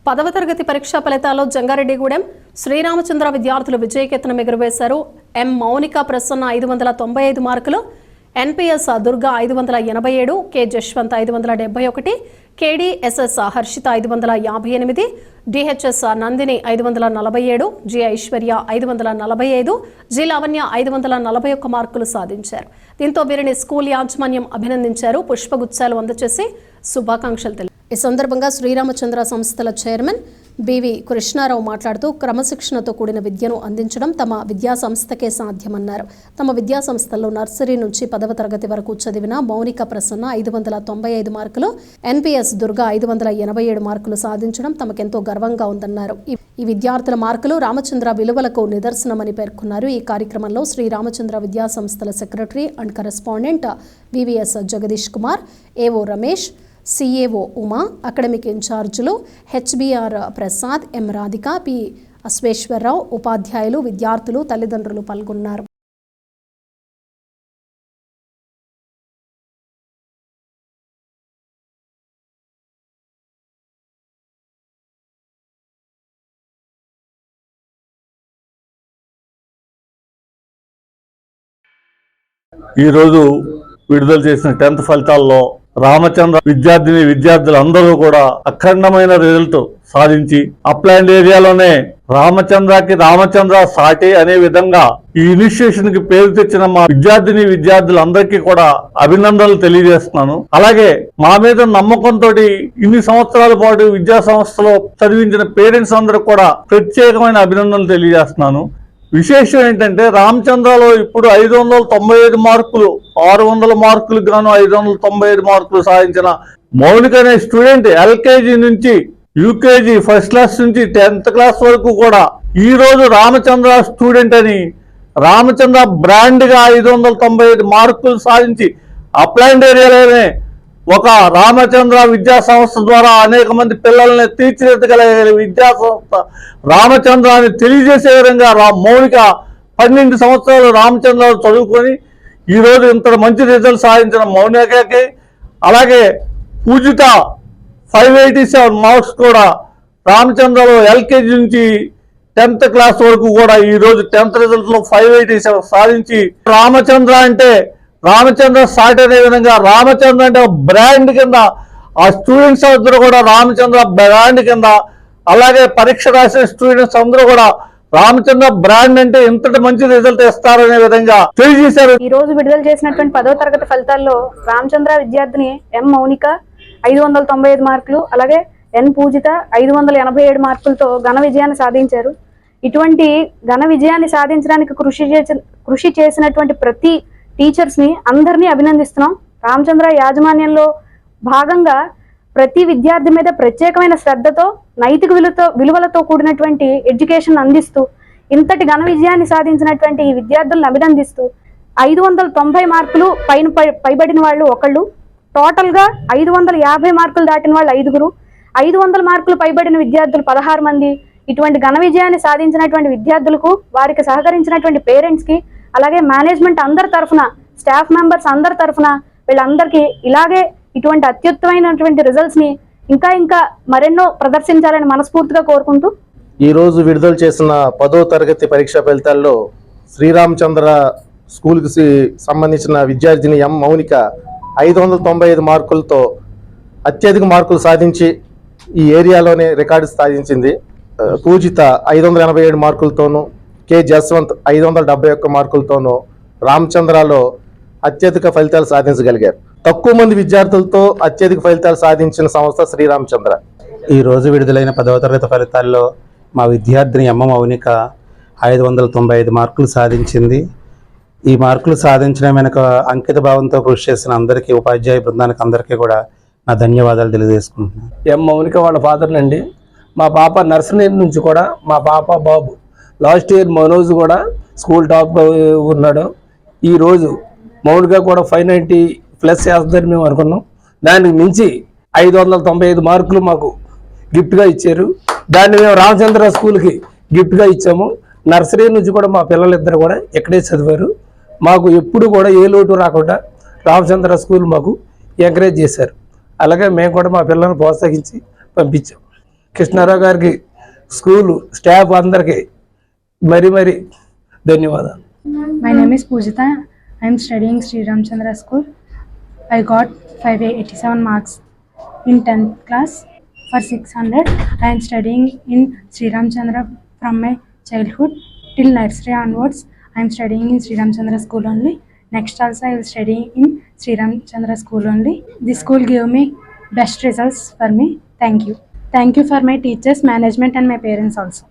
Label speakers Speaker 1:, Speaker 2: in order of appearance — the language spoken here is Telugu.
Speaker 1: 10వ తరగతి పరీక్షా ఫలితాల్లో జంగారెడ్డిగూడెం శ్రీరామచంద్ర విద్యార్థులు విజయకేతనం ఎగురవేశారు. ఎం మౌనిక ప్రసన్న 595 మార్కులు, NPS Durga 587, K Jaswanth 571, KDSS Harshitha 558, DHS Nandini 547, G Aishwarya 545, G Lavanya 541 మార్కులు సాధించారు. దీంతో వీరిని స్కూల్ యాజమాన్యం అభినందించారు. పుష్పగుచ్చాలు అందజేసి శుభాకాంక్షలు తెలిపారు. ఈ సందర్భంగా శ్రీరామచంద్ర సంస్థల చైర్మన్ బివి కృష్ణారావు మాట్లాడుతూ క్రమశిక్షణతో కూడిన విద్యను అందించడం తమ విద్యా సంస్థకే సాధ్యమన్నారు. తమ విద్యా సంస్థల్లో నర్సరీ నుంచి 10వ తరగతి వరకు చదివిన మౌనిక ప్రసన్న 595 మార్కులు, ఎన్పిఎస్ దుర్గా 587 మార్కులు సాధించడం తమకెంతో గర్వంగా ఉందన్నారు. ఈ విద్యార్థుల మార్కులు రామచంద్ర విలువలకు నిదర్శనమని పేర్కొన్నారు. ఈ కార్యక్రమంలో శ్రీరామచంద్ర విద్యా సంస్థల secretary and correspondent VVS Jagadish Kumar, AO Ramesh, CAO Uma, academic ఇన్ఛార్జీలు HBR Prasad, M Radhika, P Ashweshwararao, ఉపాధ్యాయులు, విద్యార్థులు, తల్లిదండ్రులు పాల్గొన్నారు.
Speaker 2: ఈరోజు విడుదల చేసిన 10th ఫలితాల్లో రామచంద్ర విద్యార్థులు అందరూ కూడా అఖండమైన రిజల్ట్ సాధించి అప్లాండ్ ఏరియాలోనే రామచంద్ర సాటి అనే విధంగా ఈ ఇనిషియేషన్ కి పేరు తెచ్చిన మా విద్యార్థులందరికీ కూడా అభినందనలు తెలియజేస్తున్నాను. అలాగే మా మీద నమ్మకంతో ఇన్ని సంవత్సరాల పాటు విద్యా సంస్థలో చదివించిన పేరెంట్స్ అందరూ కూడా ప్రత్యేకమైన అభినందనలు తెలియజేస్తున్నాను. విశేషం ఏంటంటే రామచంద్రలో ఇప్పుడు 595 మార్కులు, 600 మార్కులు గాను 595 మార్కులు సాధించిన మౌనిక అనే స్టూడెంట్ ఎల్కేజీ నుంచి యూకేజీ ఫస్ట్ క్లాస్ నుంచి 10th క్లాస్ వరకు కూడా ఈ రోజు రామచంద్ర స్టూడెంట్ అని రామచంద్ర బ్రాండ్ గా 595 మార్కులు సాధించి అప్లైండ్ ఏరియాలోనే ఒక రామచంద్ర విద్యా సంస్థ ద్వారా అనేక మంది పిల్లల్ని తీర్చిదిద్దగలిగే విద్యా సంస్థ రామచంద్ర అని తెలియజేసే విధంగా మౌనిక 12 సంవత్సరాలు రామచంద్ర చదువుకొని ఈరోజు ఇంత మంచి రిజల్ట్ సాధించిన మౌనికకి, అలాగే పూజిత 587 మార్క్స్ కూడా రామచంద్రలో ఎల్కేజీ నుంచి 10th క్లాస్ వరకు కూడా ఈరోజు 10th రిజల్ట్ లో 587 సాధించి రామచంద్ర సాటి అనే విధంగా రామచంద్ర అంటే బ్రాండ్ కింద ఆ స్టూడెంట్స్ అందరూ కూడా రామచంద్ర బ్రాండ్ కింద, అలాగే పరీక్ష రాసిన స్టూడెంట్స్ అందరూ కూడా రామచంద్ర బ్రాండ్ అంటే ఇంతటి మంచి రిజల్ట్ ఇస్తారనే విధంగా తెలియజేశారు.
Speaker 3: ఈ రోజు విడుదల చేసినటువంటి 10వ తరగతి ఫలితాల్లో రామచంద్ర విద్యార్థిని ఎం మౌనిక 595 మార్కులు, అలాగే ఎన్ పూజిత 587 మార్కులతో ఘన విజయాన్ని సాధించారు. ఇటువంటి ఘన విజయాన్ని సాధించడానికి కృషి చేసినటువంటి ప్రతి టీచర్స్ ని అందరినీ అభినందిస్తున్నాం. రామచంద్ర యాజమాన్యంలో భాగంగా ప్రతి విద్యార్థి మీద ప్రత్యేకమైన శ్రద్ధతో నైతిక విలువలతో కూడినటువంటి ఎడ్యుకేషన్ అందిస్తూ ఇంతటి ఘన విజయాన్ని సాధించినటువంటి ఈ విద్యార్థులను అభినందిస్తూ 590 మార్కులు పైబడిన వాళ్ళు ఒకళ్ళు, టోటల్ గా 550 మార్కులు దాటిన వాళ్ళు 5గురు, 500 మార్కులు పైబడిన విద్యార్థులు 16 మంది. ఇటువంటి ఘన విజయాన్ని సాధించినటువంటి విద్యార్థులకు, వారికి సహకరించినటువంటి పేరెంట్స్ కి, అలాగే మేనేజ్మెంట్ అందరి తరఫున, స్టాఫ్ మెంబర్స్ అందరి తరఫున వీళ్ళందరికీ ఇలాగే ఇటువంటి అత్యుత్తమైనటువంటి రిజల్ట్స్ ని ఇంకా మరెన్నో ప్రదర్శించాలని మనస్ఫూర్తిగా కోరుకుంటూ
Speaker 4: ఈ రోజు విడుదల చేసిన 10వ తరగతి పరీక్షా ఫలితాల్లో శ్రీరామచంద్ర స్కూల్ కి సంబంధించిన విద్యార్థిని ఎం మౌనిక 595 మార్కులతో అత్యధిక మార్కులు సాధించి ఈ ఏరియాలోనే రికార్డు సాధించింది. పూజిత 587 మార్కులతోనూ, కె జశ్వంత్ 571 మార్కులతోనూ రామచంద్రలో అత్యధిక ఫలితాలు సాధించగలిగారు. తక్కువ మంది విద్యార్థులతో అత్యధిక ఫలితాలు సాధించిన సంస్థ శ్రీరామచంద్ర.
Speaker 5: ఈ రోజు విడుదలైన 10వ తరగతి ఫలితాల్లో మా విద్యార్థిని ఎం మౌనిక 595 మార్కులు సాధించింది. ఈ మార్కులు సాధించడం వెనుక అంకిత భావంతో కృషి చేసిన అందరికీ, ఉపాధ్యాయ బృందానికి అందరికీ కూడా నా ధన్యవాదాలు తెలియజేసుకుంటున్నాను.
Speaker 6: ఎం మౌనిక వాళ్ళ ఫాదర్ అండి. మా పాప నర్సరీ నుంచి కూడా మా పాప బాబు లాస్ట్ ఇయర్ మనోజ్ కూడా స్కూల్ టాప్ ఉన్నాడు. ఈరోజు మౌనిక కూడా 590+ చేస్తుందని మేము అనుకున్నాం. దానికి మించి 595 మార్కులు మాకు గిఫ్ట్గా ఇచ్చారు. దాన్ని మేము రామచంద్ర స్కూల్కి గిఫ్ట్గా ఇచ్చాము. నర్సరీ నుంచి కూడా మా పిల్లలిద్దరు కూడా ఇక్కడే చదివారు. మాకు ఎప్పుడు కూడా ఏ లోటు రాకుండా రామచంద్ర స్కూల్ మాకు ఎంకరేజ్ చేశారు. అలాగే మేము కూడా మా పిల్లల్ని ప్రోత్సహించి పంపించాం. కృష్ణారావు గారికి, స్కూలు స్టాఫ్ అందరికీ మరి ధన్యవాదాలు.
Speaker 7: My name is Pujita. I am studying Sri Ramchandra School. I got 587 marks in 10th class for 600. I am studying in Sri Ramchandra from my childhood till nursery onwards. I am studying in Sri Ramchandra School only. Next also I will study in Sri Ramchandra School only. This school gave me best results for me. Thank you. Thank you for my teachers, management and my parents also.